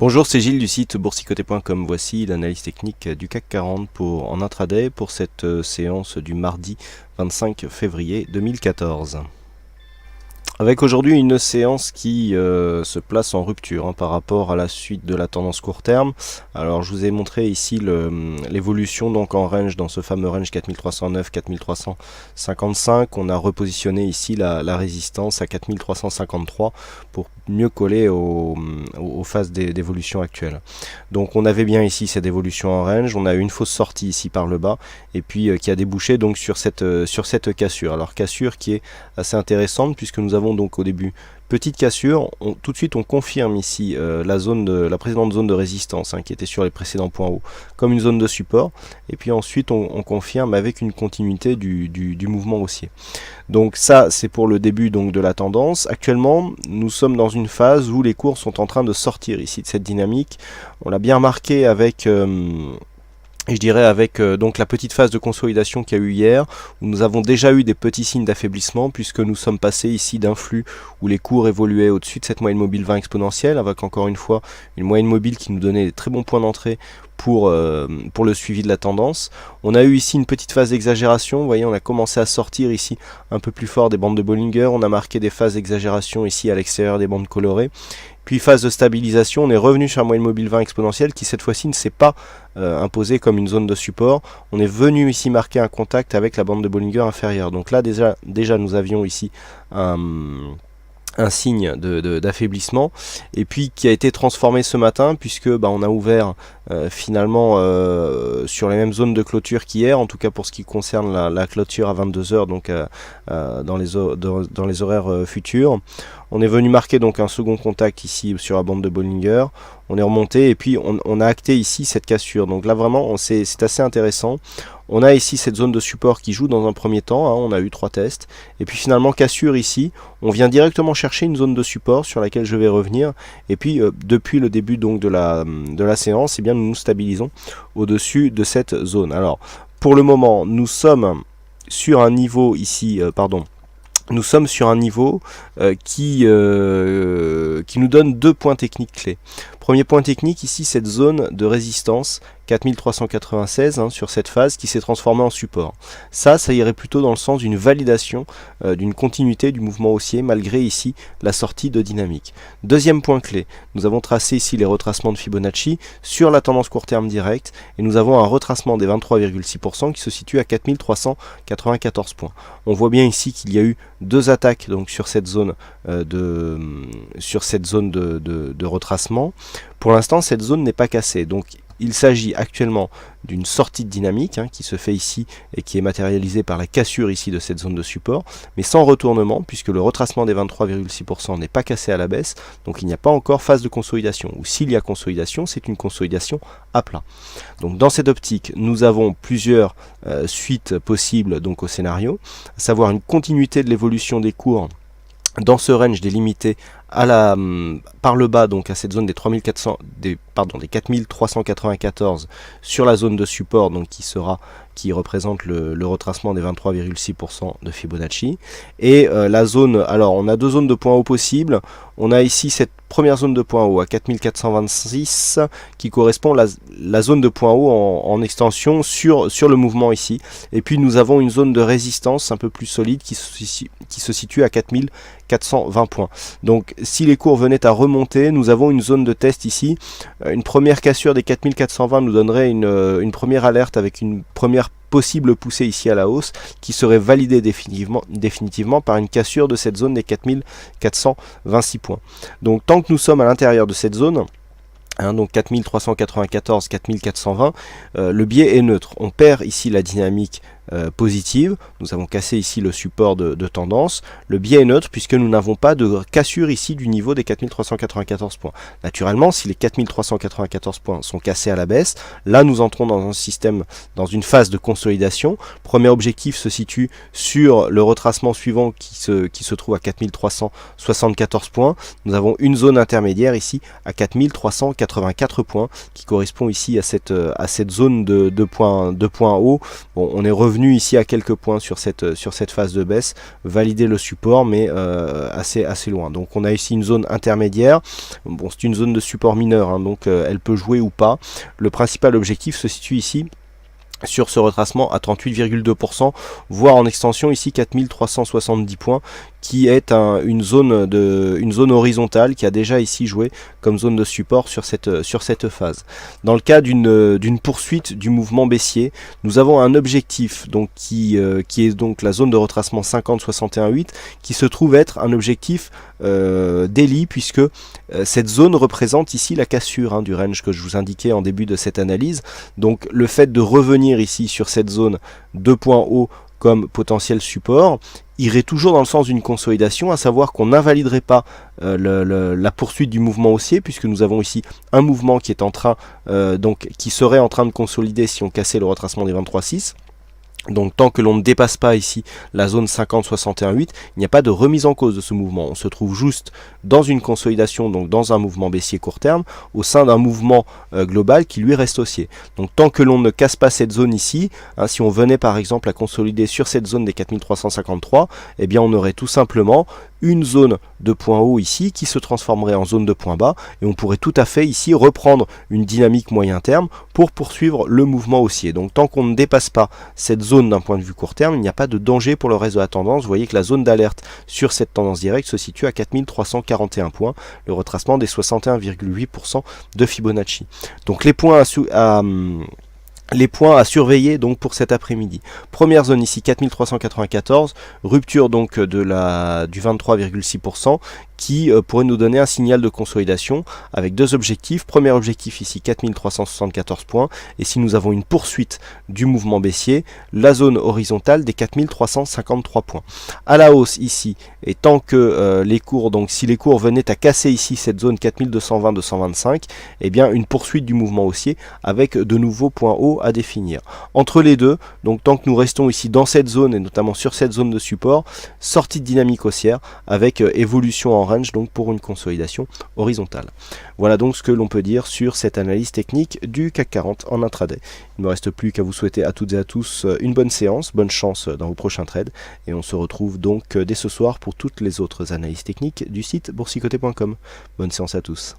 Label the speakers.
Speaker 1: Bonjour, c'est Gilles du site boursicoté.com. Voici l'analyse technique du CAC 40 en intraday pour cette séance du mardi 25 février 2014. Avec aujourd'hui une séance qui se place en rupture par rapport à la suite de la tendance court terme. Alors je vous ai montré ici l'évolution donc en range, dans ce fameux range 4309-4355. On a repositionné ici la résistance à 4353 pour mieux coller aux phases d'évolution actuelles. Donc on avait bien ici cette évolution en range, on a eu une fausse sortie ici par le bas et puis qui a débouché donc sur cette cassure. Alors cassure qui est assez intéressante puisque nous avons donc au début petite cassure, tout de suite on confirme ici la précédente zone de résistance qui était sur les précédents points hauts comme une zone de support, et puis ensuite on confirme avec une continuité du mouvement haussier. Donc ça c'est pour le début donc de la tendance. Actuellement nous sommes dans une phase où les cours sont en train de sortir ici de cette dynamique. On l'a bien remarqué avec je dirais avec donc la petite phase de consolidation qu'il y a eu hier, où nous avons déjà eu des petits signes d'affaiblissement, puisque nous sommes passés ici d'un flux où les cours évoluaient au-dessus de cette moyenne mobile 20 exponentielle, avec encore une fois une moyenne mobile qui nous donnait des très bons points d'entrée pour le suivi de la tendance. On a eu ici une petite phase d'exagération, vous voyez, on a commencé à sortir ici un peu plus fort des bandes de Bollinger, on a marqué des phases d'exagération ici à l'extérieur des bandes colorées. Puis phase de stabilisation, on est revenu sur la moyenne mobile 20 exponentielle qui cette fois-ci ne s'est pas imposée comme une zone de support. On est venu ici marquer un contact avec la bande de Bollinger inférieure. Donc là déjà nous avions ici un signe d'affaiblissement, et puis qui a été transformé ce matin puisque on a ouvert finalement sur les mêmes zones de clôture qu'hier, en tout cas pour ce qui concerne la clôture à 22 h, donc dans les horaires futurs. On est venu marquer donc un second contact ici sur la bande de Bollinger, on est remonté et puis on a acté ici cette cassure. Donc là vraiment c'est assez intéressant. On a ici cette zone de support qui joue dans un premier temps, on a eu 3 tests, et puis finalement cassure ici, on vient directement chercher une zone de support sur laquelle je vais revenir, et puis depuis le début donc de la séance, eh bien, nous nous stabilisons au-dessus de cette zone. Alors pour le moment nous sommes sur un niveau ici, nous sommes sur un niveau qui nous donne 2 points techniques clés. Premier point technique ici, cette zone de résistance 4396 sur cette phase qui s'est transformée en support. Ça irait plutôt dans le sens d'une validation, d'une continuité du mouvement haussier malgré ici la sortie de dynamique. Deuxième point clé, nous avons tracé ici les retracements de Fibonacci sur la tendance court terme directe et nous avons un retracement des 23,6% qui se situe à 4394 points. On voit bien ici qu'il y a eu 2 attaques donc sur cette zone de retracement. Pour l'instant cette zone n'est pas cassée, donc il s'agit actuellement d'une sortie de dynamique qui se fait ici et qui est matérialisée par la cassure ici de cette zone de support, mais sans retournement puisque le retracement des 23,6% n'est pas cassé à la baisse, donc il n'y a pas encore phase de consolidation, ou s'il y a consolidation, c'est une consolidation à plat. Donc dans cette optique, nous avons plusieurs suites possibles donc au scénario, à savoir une continuité de l'évolution des cours dans ce range délimité par le bas, donc à cette zone des 4394 sur la zone de support, donc qui représente le retracement des 23,6% de Fibonacci, et la zone, alors on a 2 zones de points hauts possibles. On a ici cette première zone de points hauts à 4426 qui correspond à la zone de points hauts en extension sur le mouvement ici, et puis nous avons une zone de résistance un peu plus solide qui se situe à 4420 points. Donc si les cours venaient à remonter, nous avons une zone de test ici. Une première cassure des 4420 nous donnerait une première alerte avec une première possible poussée ici à la hausse qui serait validée définitivement par une cassure de cette zone des 4426 points. Donc tant que nous sommes à l'intérieur de cette zone, donc 4394, 4420, le biais est neutre. On perd ici la dynamique positive, nous avons cassé ici le support de tendance, le biais est neutre puisque nous n'avons pas de cassure ici du niveau des 4394 points. Naturellement, si les 4394 points sont cassés à la baisse, là nous entrons dans un système, dans une phase de consolidation. Premier objectif se situe sur le retracement suivant qui se trouve à 4374 points. Nous avons une zone intermédiaire ici à 4384 points qui correspond ici à cette zone de points hauts. Bon, on est revenu revenu ici à quelques points sur cette phase de baisse, valider le support, mais assez loin. Donc on a ici une zone intermédiaire. Bon, c'est une zone de support mineur, hein, donc elle peut jouer ou pas. Le principal objectif se situe ici sur ce retracement à 38,2%, voire en extension ici 4370 points, qui est une zone horizontale qui a déjà ici joué comme zone de support sur cette phase. Dans le cas d'une poursuite du mouvement baissier, nous avons un objectif donc qui est donc la zone de retracement 50-61-8, qui se trouve être un objectif daily, puisque cette zone représente ici la cassure, hein, du range que je vous indiquais en début de cette analyse. Donc le fait de revenir ici sur cette zone de points hauts comme potentiel support irait toujours dans le sens d'une consolidation, à savoir qu'on n'invaliderait pas la poursuite du mouvement haussier, puisque nous avons ici un mouvement qui est en train qui serait en train de consolider si on cassait le retracement des 23,6. Donc tant que l'on ne dépasse pas ici la zone 50-61-8, il n'y a pas de remise en cause de ce mouvement. On se trouve juste dans une consolidation, donc dans un mouvement baissier court terme, au sein d'un mouvement global qui lui reste haussier. Donc tant que l'on ne casse pas cette zone ici, hein, si on venait par exemple à consolider sur cette zone des 4353, eh bien on aurait tout simplement une zone de point haut ici qui se transformerait en zone de point bas, et on pourrait tout à fait ici reprendre une dynamique moyen terme pour poursuivre le mouvement haussier. Donc tant qu'on ne dépasse pas cette zone d'un point de vue court terme, il n'y a pas de danger pour le reste de la tendance. Vous voyez que la zone d'alerte sur cette tendance directe se situe à 4341 points, le retracement des 61,8% de Fibonacci. Donc les points à surveiller donc pour cet après-midi. Première zone ici 4394, rupture donc du 23,6%, qui pourrait nous donner un signal de consolidation avec deux objectifs. Premier objectif ici 4374 points, et si nous avons une poursuite du mouvement baissier, la zone horizontale des 4353 points. À la hausse ici, et tant que les cours, donc si les cours venaient à casser ici cette zone 4220-225, eh bien une poursuite du mouvement haussier avec de nouveaux points hauts à définir. Entre les deux, donc tant que nous restons ici dans cette zone et notamment sur cette zone de support, sortie de dynamique haussière avec évolution en range, donc pour une consolidation horizontale. Voilà donc ce que l'on peut dire sur cette analyse technique du CAC 40 en intraday. Il ne me reste plus qu'à vous souhaiter à toutes et à tous une bonne séance, bonne chance dans vos prochains trades, et on se retrouve donc dès ce soir pour toutes les autres analyses techniques du site boursicoté.com. Bonne séance à tous.